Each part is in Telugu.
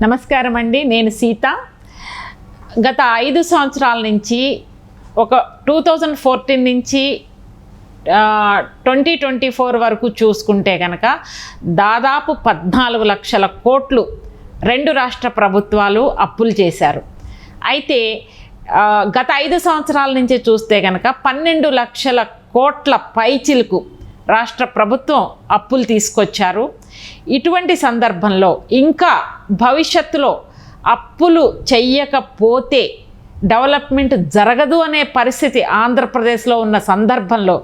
నమస్కారం అండి, నేను సీత. గత 5 సంవత్సరాల నుంచి ఒక 2014 నుంచి 2024 వరకు చూసుకుంటే కనుక దాదాపు 14 లక్షల కోట్లు 2 రాష్ట్ర ప్రభుత్వాలు అప్పులు చేశారు. అయితే గత 5 సంవత్సరాల నుంచి చూస్తే కనుక 12 లక్షల కోట్ల పైచిలుకు రాష్ట్ర ప్రభుత్వం అప్పులు తీసుకొచ్చారు. ఇటువంటి సందర్భంలో ఇంకా భవిష్యత్తులో అప్పులు చెయ్యకపోతే డెవలప్మెంట్ జరగదు అనే పరిస్థితి ఆంధ్రప్రదేశ్లో ఉన్న సందర్భంలో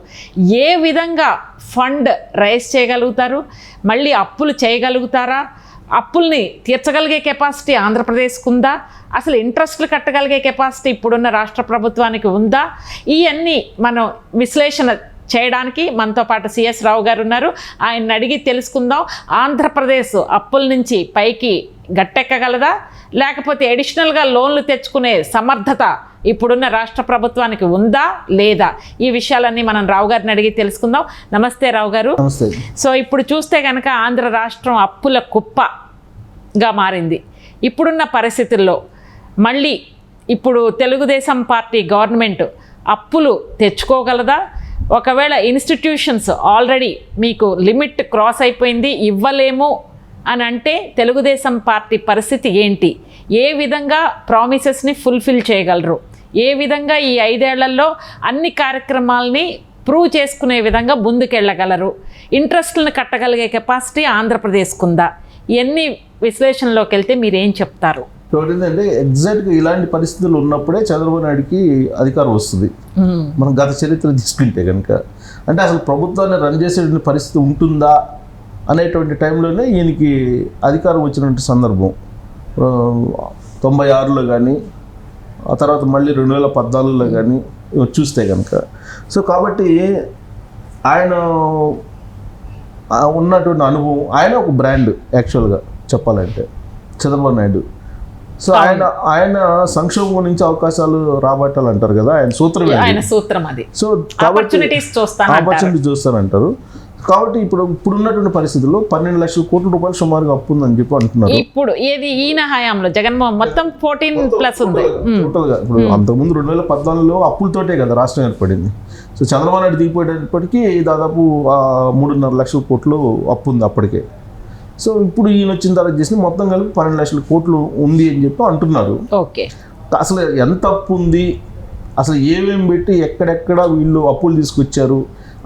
ఏ విధంగా ఫండ్ రైజ్ చేయగలుగుతారు? మళ్ళీ అప్పులు చేయగలుగుతారా? అప్పుల్ని తీర్చగలిగే కెపాసిటీ ఆంధ్రప్రదేశ్కు ఉందా? అసలు ఇంట్రెస్ట్లు కట్టగలిగే కెపాసిటీ ఇప్పుడున్న రాష్ట్ర ప్రభుత్వానికి ఉందా? ఇవన్నీ మనం విశ్లేషణ చేయడానికి మనతో పాటు సిఎస్ రావు గారు ఉన్నారు. ఆయన్ని అడిగి తెలుసుకుందాం. ఆంధ్రప్రదేశ్ అప్పుల నుంచి పైకి గట్టెక్కగలదా, లేకపోతే అడిషనల్గా లోన్లు తెచ్చుకునే సమర్థత ఇప్పుడున్న రాష్ట్ర ప్రభుత్వానికి ఉందా లేదా? ఈ విషయాలన్నీ మనం రావు గారిని అడిగి తెలుసుకుందాం. నమస్తే రావు గారు. సో ఇప్పుడు చూస్తే కనుక ఆంధ్ర రాష్ట్రం అప్పుల కుప్పగా మారింది. ఇప్పుడున్న పరిస్థితుల్లో మళ్ళీ ఇప్పుడు తెలుగుదేశం పార్టీ గవర్నమెంట్ అప్పులు తెచ్చుకోగలదా? ఒకవేళ ఇన్స్టిట్యూషన్స్ ఆల్రెడీ మీకు లిమిట్ క్రాస్ అయిపోయింది, ఇవ్వలేము అని అంటే తెలుగుదేశం పార్టీ పరిస్థితి ఏంటి? ఏ విధంగా ప్రామిసెస్ని ఫుల్ఫిల్ చేయగలరు? ఏ విధంగా ఈ 5 ఏళ్లలో అన్ని కార్యక్రమాలని ప్రూవ్ చేసుకునే విధంగా ముందుకెళ్ళగలరు? ఇంట్రెస్ట్లను కట్టగలిగే కెపాసిటీ ఆంధ్రప్రదేశ్కు ఉందా? ఇవన్నీ విశ్లేషణలోకి వెళ్తే మీరేం చెప్తారు? ఏంటంటే ఎగ్జాక్ట్గా ఇలాంటి పరిస్థితులు ఉన్నప్పుడే చంద్రబాబు నాయుడుకి అధికారం వస్తుంది. మనం గత చరిత్ర తీసుకుంటే కనుక అంటే అసలు ప్రభుత్వాన్ని రన్ చేసే పరిస్థితి ఉంటుందా అనేటువంటి టైంలోనే ఈయనకి అధికారం వచ్చినటువంటి సందర్భం 96లో కానీ ఆ తర్వాత మళ్ళీ 2014లో కానీ చూస్తే కనుక. సో కాబట్టి ఆయన ఉన్నటువంటి అనుభవం, ఆయన ఒక బ్రాండ్ యాక్చువల్గా చెప్పాలంటే చంద్రబాబు నాయుడు. సో ఆయన సంక్షోభం నుంచి అవకాశాలు రాబట్టాలంటారు కదా, ఆయన సూత్రం అది. సో ఆపర్చునిటీ చూస్తారంటారు. కాబట్టి ఇప్పుడున్నటువంటి పరిస్థితుల్లో 12 లక్షల కోట్ల రూపాయలు సుమారుగా అప్పు ఉందని చెప్పి అంటున్నారు. ఇప్పుడు ఏది ఈయన హయాంలో జగన్మోహన్ మొత్తం 14+ ఉంది టోటల్గా. ఇప్పుడు అంతకుముందు 2014లో అప్పులతోటే కదా రాష్ట్రం ఏర్పడింది. సో చంద్రబాబు నాయుడు దిగిపోయేటప్పటికీ దాదాపు 3.5 లక్షల కోట్లు అప్పు ఉంది అప్పటికే. సో ఇప్పుడు ఈయన వచ్చిన తర్వాత చేసి మొత్తం కలిపి 12 లక్షల కోట్లు ఉంది అని చెప్పి అంటున్నారు. ఓకే, అసలు ఎంత అప్పు ఉంది, అసలు ఏమేమి పెట్టి ఎక్కడెక్కడ వీళ్ళు అప్పులు తీసుకొచ్చారు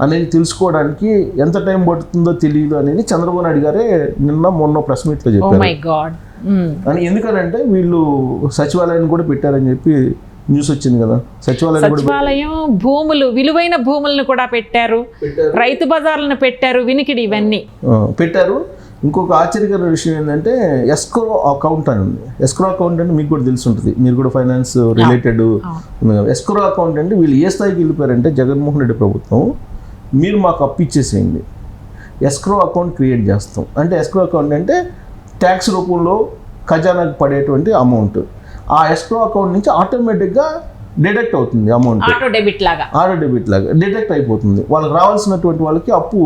అనేది తెలుసుకోవడానికి ఎంత టైం పడుతుందో తెలియదు అనేది చంద్రబాబు నాయుడు గారే మొన్న ప్రెస్ మీట్లో చెప్పారు. అని ఎందుకనంటే వీళ్ళు సచివాలయాన్ని కూడా పెట్టారని చెప్పి న్యూస్ వచ్చింది కదా. సచివాలయం భూములు, విలువైన భూములను కూడా పెట్టారు, రైతు బజార్లను పెట్టారు, వినికిడి ఇవన్నీ పెట్టారు. ఇంకొక ఆశ్చర్యకరమైన విషయం ఏంటంటే ఎస్క్రో అకౌంట్ అని ఉంది. ఎస్క్రో అకౌంట్ అంటే మీకు కూడా తెలిసి ఉంటుంది, మీరు కూడా ఫైనాన్స్ రిలేటెడ్. ఎస్క్రో అకౌంట్ అంటే వీళ్ళు ఏ స్థాయికి వెళ్ళిపోయారంటే జగన్మోహన్ రెడ్డి ప్రభుత్వం, మీరు మాకు అప్పు ఇచ్చేసేయండి, ఎస్క్రో అకౌంట్ క్రియేట్ చేస్తాం. అంటే ఎస్క్రో అకౌంట్ అంటే ట్యాక్స్ రూపంలో ఖజానాకు పడేటువంటి అమౌంట్. ఆ ఎస్క్రో అకౌంట్ నుంచి ఆటోమేటిక్గా డిడక్ట్ అవుతుంది అమౌంట్, ఆటో డెబిట్ లాగా డిడక్ట్ అయిపోతుంది. వాళ్ళకి రావాల్సినటువంటి వాళ్ళకి అప్పు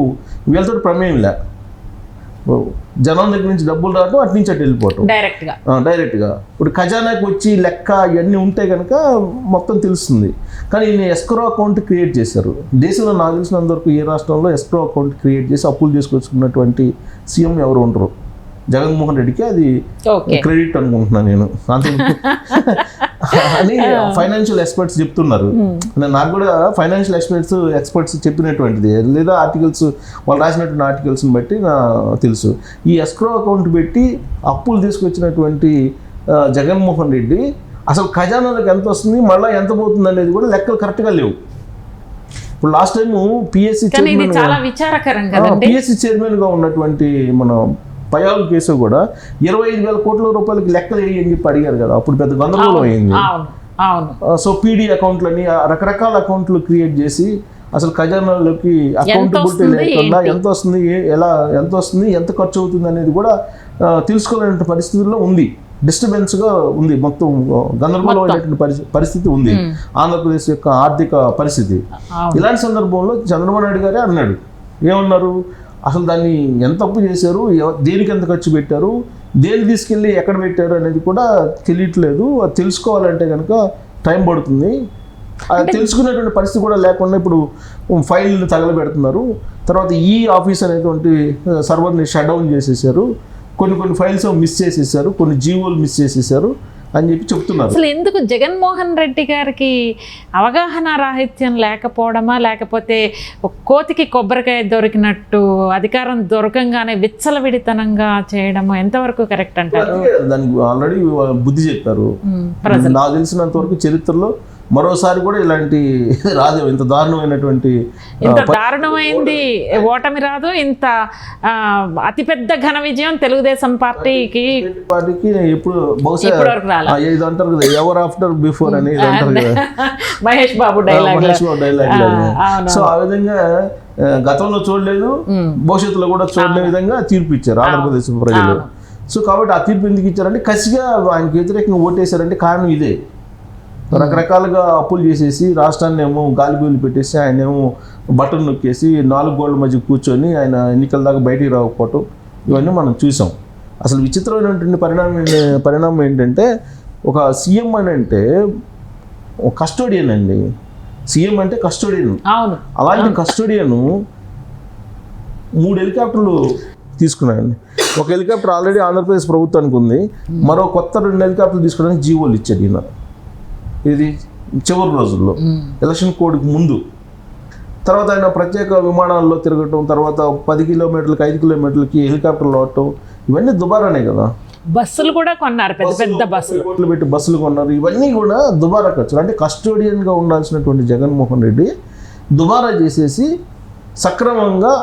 వీళ్ళతో ప్రమేయం లే, జనం దగ్గర నుంచి డబ్బులు రావడం అటు నుంచి అటు వెళ్ళిపోవటం డైరెక్ట్గా. ఇప్పుడు ఖజానాకి వచ్చి లెక్క ఇవన్నీ ఉంటే కనుక మొత్తం తెలుస్తుంది. కానీ ఈయన ఎస్క్రో అకౌంట్ క్రియేట్ చేశారు. దేశంలో నాకు తెలిసినంత వరకు ఏ రాష్ట్రంలో ఎస్క్రో అకౌంట్ క్రియేట్ చేసి అప్పులు తీసుకొచ్చుకున్నటువంటి సీఎం ఎవరు ఉండరు. జగన్మోహన్ రెడ్డికి అది క్రెడిట్ అనుకుంటున్నాను నేను అని ఫైనాన్షియల్ ఎక్స్పర్ట్స్ చెప్తున్నారు. నాకు కూడా ఫైనాన్షియల్ ఎక్స్పర్ట్స్ చెప్పినటువంటిది, లేదా ఆర్టికల్స్ వాళ్ళు రాసినటువంటి ఆర్టికల్స్ని బట్టి నాకు తెలుసు. ఈ ఎస్క్రో అకౌంట్ పెట్టి అప్పులు తీసుకొచ్చినటువంటి జగన్మోహన్ రెడ్డి అసలు ఖజానాలకు ఎంత వస్తుంది, మళ్ళీ ఎంత పోతుంది అనేది కూడా లెక్కలు కరెక్ట్గా లేవు. ఇప్పుడు లాస్ట్ టైం పిఎస్సి చైర్మన్గా ఉన్నటువంటి మన పయాల్ కేసు కూడా 25,000 కోట్ల రూపాయలకి లెక్కలు వేయి అని చెప్పి అడిగారు కదా, అప్పుడు పెద్ద గందరగోళం అయింది. సో పీడీ అకౌంట్లని రకరకాల అకౌంట్లు క్రియేట్ చేసి అసలు ఖజానాలోకి అకౌంటబిలిటీ లేకుండా ఎంత వస్తుంది ఎంత ఖర్చు అవుతుంది అనేది కూడా తెలుసుకోలేని పరిస్థితుల్లో ఉంది. డిస్టర్బెన్స్గా ఉంది, మొత్తం గందరగోళమైనటువంటి పరిస్థితి ఉంది ఆంధ్రప్రదేశ్ యొక్క ఆర్థిక పరిస్థితి. ఇలాంటి సందర్భంలో చంద్రబాబు నాయుడు గారే అన్నాడు, ఏమన్నారు, అసలు దాన్ని ఎంత అప్పు చేశారు, దేనికి ఎంత ఖర్చు పెట్టారు, దేన్ని తీసుకెళ్ళి ఎక్కడ పెట్టారు అనేది కూడా తెలియట్లేదు. అది తెలుసుకోవాలంటే కనుక టైం పడుతుంది. అది తెలుసుకునేటువంటి పరిస్థితి కూడా లేకుండా ఇప్పుడు ఫైల్ని తగలబెడుతున్నారు. తర్వాత ఈ ఆఫీస్ అనేటువంటి సర్వర్ని షట్ డౌన్ చేసేసారు, కొన్ని ఫైల్స్ మిస్ చేసేసారు, కొన్ని జీవోలు మిస్ చేసేసారు అని చెప్పి చెప్తున్నారు. అసలు ఎందుకు జగన్మోహన్ రెడ్డి గారికి అవగాహన రాహిత్యం లేకపోవడమా, లేకపోతే కోతికి కొబ్బరికాయ దొరికినట్టు అధికారం దొరకంగానే విచ్చలవిడితనంగా చేయడము ఎంతవరకు కరెక్ట్ అంటారు? దానికి ఆల్రెడీ బుద్ధి చెప్పారు. నాకు తెలిసినంత వరకు చరిత్రలో మరోసారి కూడా ఇలాంటి రాదు. ఇంత దారుణమైనటువంటి దారుణమైంది ఓటమి రాదు. ఇంత అతిపెద్ద ఘన విజయం తెలుగుదేశం పార్టీకి ఎప్పుడు బహుశా ఇది అంటారు కదా, ఎవర్ ఆఫ్టర్ బిఫోర్ అని అంటారు కదా, మహేష్ బాబు డైలాగ్. సో ఆ విధంగా గతంలో చూడలేదు, భవిష్యత్తులో కూడా చూడలే విధంగా తీర్పు ఇచ్చారు ఆంధ్రప్రదేశ్ ప్రజలు. సో కాబట్టి ఆ తీర్పు ఎందుకు ఇచ్చారంటే కసిగా ఆయనకి వ్యతిరేకంగా ఓటేశారంటే కారణం ఇదే. రకరకాలుగా అప్పులు చేసేసి రాష్ట్రాన్ని ఏమో గాలిబీలు పెట్టేసి ఆయన ఏమో బటన్ నొక్కేసి 4 గోళ్ల మధ్య కూర్చొని ఆయన ఎన్నికల దాకా బయటికి రాకపోవటం ఇవన్నీ మనం చూసాం. అసలు విచిత్రమైనటువంటి పరిణామం ఏంటంటే ఒక సీఎం అని అంటే ఒక కస్టోడియన్ అండి. సీఎం అంటే కస్టోడియన్. అలాంటి కస్టోడియన్ 3 హెలికాప్టర్లు తీసుకున్నాడండి. ఒక హెలికాప్టర్ ఆల్రెడీ ఆంధ్రప్రదేశ్ ప్రభుత్వానికి ఉంది, మరో కొత్త 2 హెలికాప్టర్లు తీసుకోవడానికి జీవోలు ఇచ్చాడు ఈయన. ఇది చివరి రోజుల్లో ఎలక్షన్ కోడ్కి ముందు. తర్వాత ఆయన ప్రత్యేక విమానాల్లో తిరగటం, తర్వాత 10 కిలోమీటర్లకి 5 కిలోమీటర్లకి హెలికాప్టర్లు వాడటం, ఇవన్నీ దుబారానే కదా. బస్సులు కూడా కొన్నారు, పెద్ద బస్సులు, కోట్లు పెట్టి బస్సులు కొన్నారు. ఇవన్నీ కూడా దుబారా ఖర్చులు. అంటే కస్టోడియన్గా ఉండాల్సినటువంటి జగన్మోహన్ రెడ్డి దుబారా చేసేసి సక్రమంగా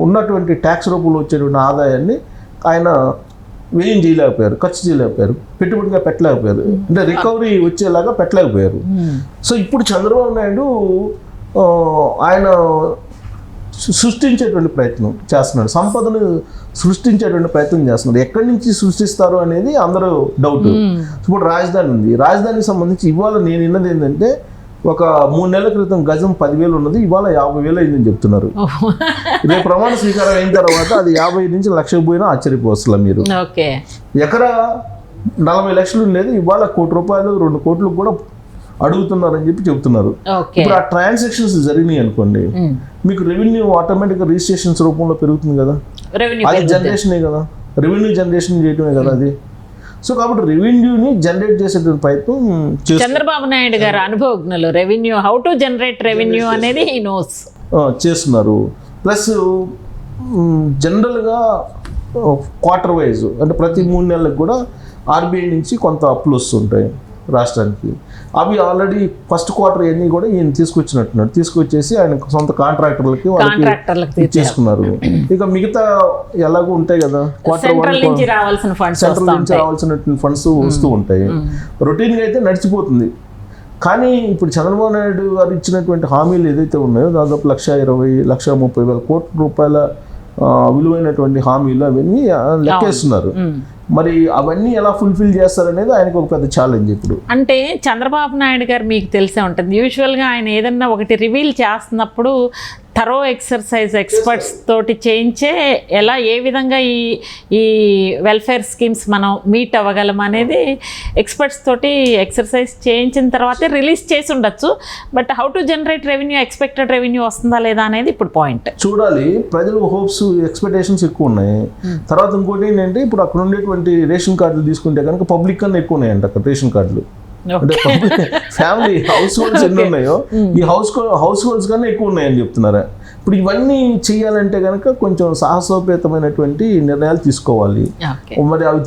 ఉన్నటువంటి ట్యాక్స్ రూపంలో వచ్చేటువంటి ఆదాయాన్ని ఆయన వ్యయం చేయలేకపోయారు, ఖర్చు చేయలేకపోయారు, పెట్టుబడిగా పెట్టలేకపోయారు, అంటే రికవరీ వచ్చేలాగా పెట్టలేకపోయారు. సో ఇప్పుడు చంద్రబాబు నాయుడు ఆయన సృష్టించేటువంటి ప్రయత్నం చేస్తున్నాడు, సంపదను సృష్టించేటువంటి ప్రయత్నం చేస్తున్నాడు. ఎక్కడి నుంచి సృష్టిస్తారు అనేది అందరూ డౌట్. ఇప్పుడు రాజధాని ఉంది, రాజధానికి సంబంధించి ఇవాళ నేను విన్నది ఏంటంటే ఒక 3 నెలల క్రితం గజం 10,000 ఉన్నది, ఇవాళ 50,000 అయిందని చెప్తున్నారు. రేపు ప్రమాణ స్వీకారం అయిన తర్వాత అది 50 నుంచి 1,00,000 పోయినా ఆశ్చర్యపోవచ్చులా మీరు. ఎకరా 40 లక్షలు ఉండేది ఇవాళ 1 కోటి రూపాయలు 2 కోట్లు కూడా అడుగుతున్నారని చెప్పి చెప్తున్నారు. ఇప్పుడు ఆ ట్రాన్సాక్షన్స్ జరిగినాయి అనుకోండి, మీకు రెవెన్యూ ఆటోమేటిక్గా రిజిస్ట్రేషన్స్ రూపంలో పెరుగుతుంది కదా, అది జనరేషనే కదా, రెవెన్యూ జనరేషన్ చేయటమే కదా అది. సో కాబట్టి రెవెన్యూని జనరేట్ చేసేటువంటి ప్రయత్నం చంద్రబాబు నాయుడు గారు అనుభవజ్ఞులు, revenue how to generate revenue అనేది హీ నోస్ చేస్తున్నారు. ప్లస్ జనరల్గా క్వార్టర్ వైజ్ అంటే ప్రతి 3 నెలలకు కూడా ఆర్బీఐ నుంచి కొంత అప్పులు వస్తుంటాయి రాష్ట్రానికి. అవి ఆల్రెడీ ఫస్ట్ క్వార్టర్ అన్నీ కూడా ఈయన తీసుకొచ్చినట్టున్నాడు, తీసుకొచ్చేసి ఆయన సొంత కాంట్రాక్టర్లకి వాళ్ళకి చేసుకున్నారు. ఇక మిగతా ఎలాగో ఉంటాయి కదా, క్వార్టర్ 1 సెంట్రల్ నుంచి రావాల్సినటువంటి ఫండ్స్ వస్తూ ఉంటాయి. రొటీన్గా అయితే నడిచిపోతుంది. కానీ ఇప్పుడు చంద్రబాబు నాయుడు గారు ఇచ్చినటువంటి హామీలు ఏదైతే ఉన్నాయో దాదాపు 1,20,00,30,000 కోట్ల రూపాయల విలువైనటువంటి హామీలు అవన్నీ లెక్కేస్తున్నారు. మరి అవన్నీ ఎలా ఫుల్ఫిల్ చేస్తారనేది ఆయనకు ఒక పెద్ద ఛాలెంజ్. ఇప్పుడు అంటే చంద్రబాబు నాయుడు గారు మీకు తెలిసే ఉంటుంది, యూజువల్గా ఆయన ఏదన్నా ఒకటి రివీల్ చేస్తున్నప్పుడు థరో ఎక్సర్సైజ్ ఎక్స్పర్ట్స్ తోటి చేయించే ఎలా ఏ విధంగా ఈ వెల్ఫేర్ స్కీమ్స్ మనం మీట్ అవ్వగలం అనేది ఎక్స్పర్ట్స్ తోటి ఎక్సర్సైజ్ చేయించిన తర్వాతే రిలీజ్ చేసి ఉండొచ్చు. But how to generate revenue, expected revenue వస్తుందా లేదా అనేది ఇప్పుడు పాయింట్. చూడాలి. ప్రజలు హోప్స్ ఎక్స్పెక్టేషన్స్ ఎక్కువ ఉన్నాయి. తర్వాత ఇంకోటి ఏంటంటే ఇప్పుడు అక్కడ ఉండేటువంటి రేషన్ కార్డులు తీసుకుంటే కనుక పబ్లిక్ కన్నా ఎక్కువ ఉన్నాయంట అక్కడ రేషన్ కార్డులు. అంటే ఫ్యామిలీ హౌస్ హోల్డ్స్ ఎన్ని ఉన్నాయో ఈ హౌస్ హోల్డ్స్ కన్నా ఎక్కువ ఉన్నాయని చెప్తున్నారా. ఇప్పుడు ఇవన్నీ చేయాలంటే కనుక కొంచెం సాహసోపేతమైనటువంటి నిర్ణయాలు తీసుకోవాలి. మరి అవి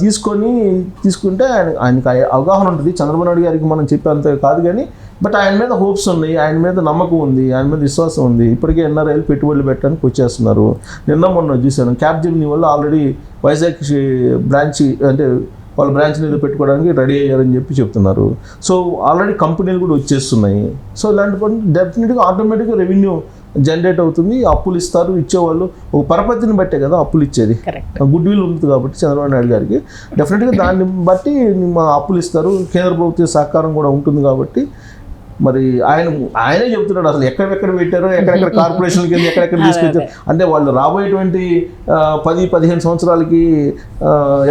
తీసుకుంటే ఆయనకి అవగాహన ఉంటుంది. చంద్రబాబు నాయుడు గారికి మనం చెప్పేంత కాదు కానీ బట్ ఆయన మీద హోప్స్ ఉన్నాయి, ఆయన మీద నమ్మకం ఉంది, ఆయన మీద విశ్వాసం ఉంది. ఇప్పటికే ఎన్ఆర్ఐలు పెట్టుబడులు పెట్టడానికి వచ్చేస్తున్నారు. నిన్న మొన్న చూశాను క్యాప్జెమినీ వల్ల ఆల్రెడీ వైజాగ్ బ్రాంచ్ అంటే వాళ్ళ బ్రాంచ్ని పెట్టుకోవడానికి రెడీ అయ్యారని చెప్పి చెప్తున్నారు. సో ఆల్రెడీ కంపెనీలు కూడా వచ్చేస్తున్నాయి. సో ఇలాంటి పని డెఫినెట్గా ఆటోమేటిక్గా రెవెన్యూ జనరేట్ అవుతుంది. అప్పులు ఇస్తారు, ఇచ్చేవాళ్ళు ఒక పరపతిని బట్టే కదా అప్పులు ఇచ్చేది. గుడ్ విల్ ఉంటుంది కాబట్టి చంద్రబాబు నాయుడు గారికి డెఫినెట్గా దాన్ని బట్టి అప్పులు ఇస్తారు. కేంద్ర ప్రభుత్వ సహకారం కూడా ఉంటుంది కాబట్టి మరి ఆయనే చెప్తున్నాడు అసలు ఎక్కడెక్కడ పెట్టారో, ఎక్కడెక్కడ కార్పొరేషన్ కింద ఎక్కడెక్కడ తీసుకొచ్చారు అంటే వాళ్ళు రాబోయేటువంటి 10-15 సంవత్సరాలకి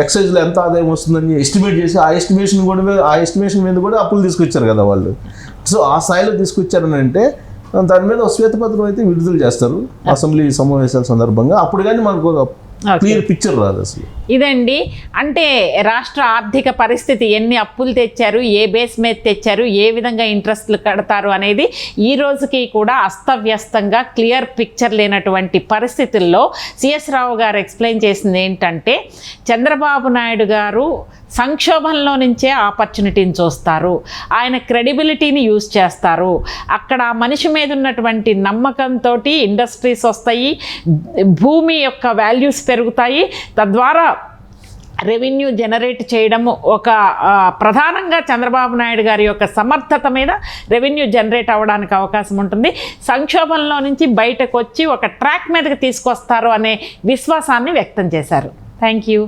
ఎక్సైజ్లో ఎంత ఆదాయం వస్తుందని ఎస్టిమేట్ చేసి ఆ ఎస్టిమేషన్ మీద కూడా అప్పులు తీసుకొచ్చారు కదా వాళ్ళు. సో ఆ స్థాయిలో తీసుకొచ్చారని అంటే దాని మీద శ్వేతపత్రం అయితే విడుదల చేస్తారు అసెంబ్లీ సమావేశాల సందర్భంగా. అప్పుడు కానీ మనకు ఒక క్లియర్ పిక్చర్ రాదు అసలు. ఇదండి అంటే రాష్ట్ర ఆర్థిక పరిస్థితి, ఎన్ని అప్పులు తెచ్చారు, ఏ బేస్ మీద తెచ్చారు, ఏ విధంగా ఇంట్రెస్ట్లు కడతారు అనేది ఈ రోజుకి కూడా అస్తవ్యస్తంగా క్లియర్ పిక్చర్ లేనటువంటి పరిస్థితుల్లో సిఎస్ రావు గారు ఎక్స్ప్లెయిన్ చేసింది ఏంటంటే చంద్రబాబు నాయుడు గారు సంక్షోభంలో నుంచే ఆపర్చునిటీని చూస్తారు, ఆయన క్రెడిబిలిటీని యూజ్ చేస్తారు, అక్కడ మనిషి మీద ఉన్నటువంటి నమ్మకంతో ఇండస్ట్రీస్ వస్తాయి, భూమి యొక్క వాల్యూస్ పెరుగుతాయి, తద్వారా రెవెన్యూ జనరేట్ చేయడము ఒక ప్రధానంగా చంద్రబాబు నాయుడు గారి యొక్క సమర్థత మీద రెవెన్యూ జనరేట్ అవ్వడానికి అవకాశం ఉంటుంది. సంక్షోభంలో నుంచి బయటకు వచ్చి ఒక ట్రాక్ మీదకి తీసుకొస్తారు అనే విశ్వాసాన్ని వ్యక్తం చేశారు. Thank you.